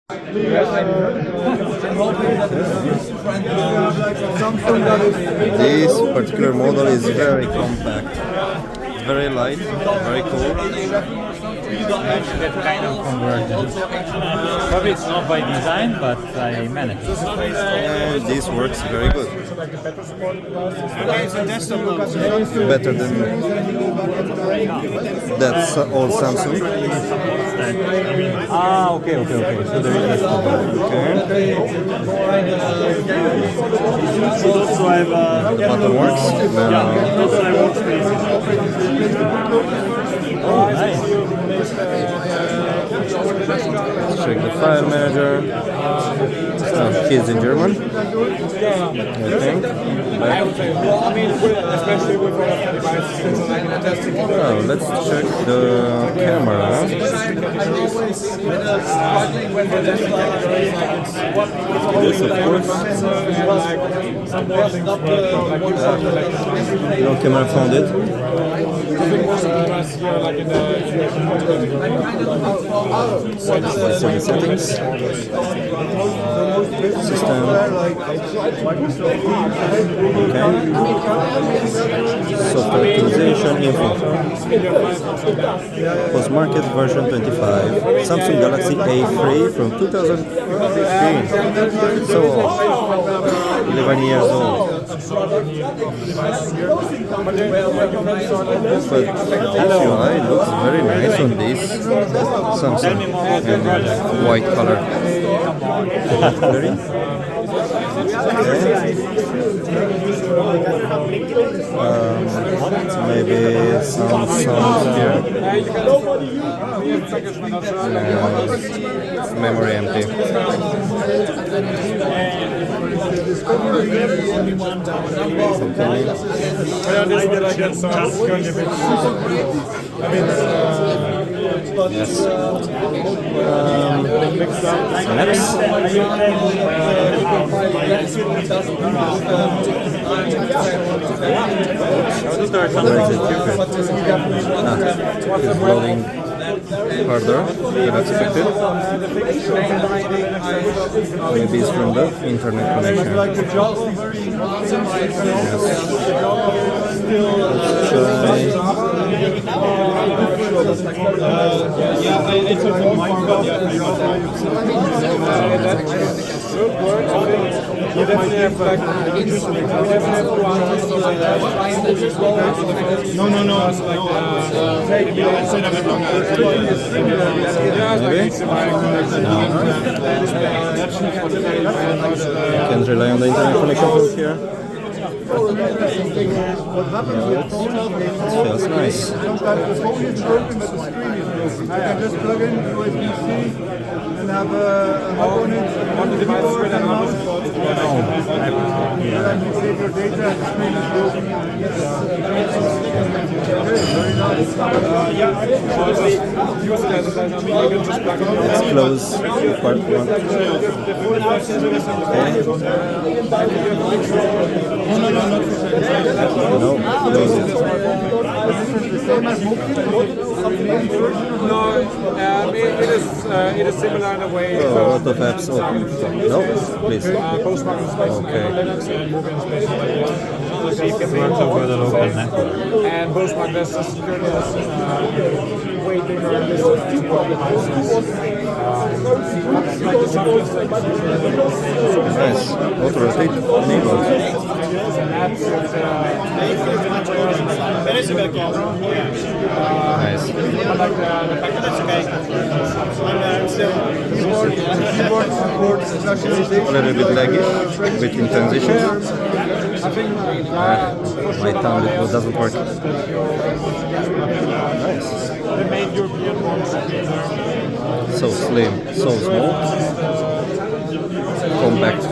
This particular model is very compact, very light, very cool. That kind of convergence. Probably it's not by design, but I managed. And this works very good. Better than that old Samsung. Ah, okay. So there is Okay. also have The button works. oh, nice. Let's check the file manager. Keys in German. I think. Oh, let's check the camera. This, of course. No camera found it. For the settings. System. Okay. Software utilization info. Postmarket version 25. Samsung Galaxy A3 from 2015. So 11 years old. But UI looks very nice on this Samsung and white color. Ready? Maybe some sounds here. Memory empty. Yes. It's loading further than expected. Maybe it's from the internet connection. Yes. Can rely on the internet connection from here. It feels nice. You can just plug in USB-C and have a hub on it, on the keyboard and mouse. And you save your data, the screen is broken. Very nice. Let's close part 1. Okay. No, close it. No, it is similar in a way. Oh, a lot of apps open. No, please. Okay. It works over the local network. And postmark does security way bigger than this. Nice. Auto rotate enabled. Nice. A little bit laggy between transitions. My thumb doesn't work. Nice. So slim, so small, compact.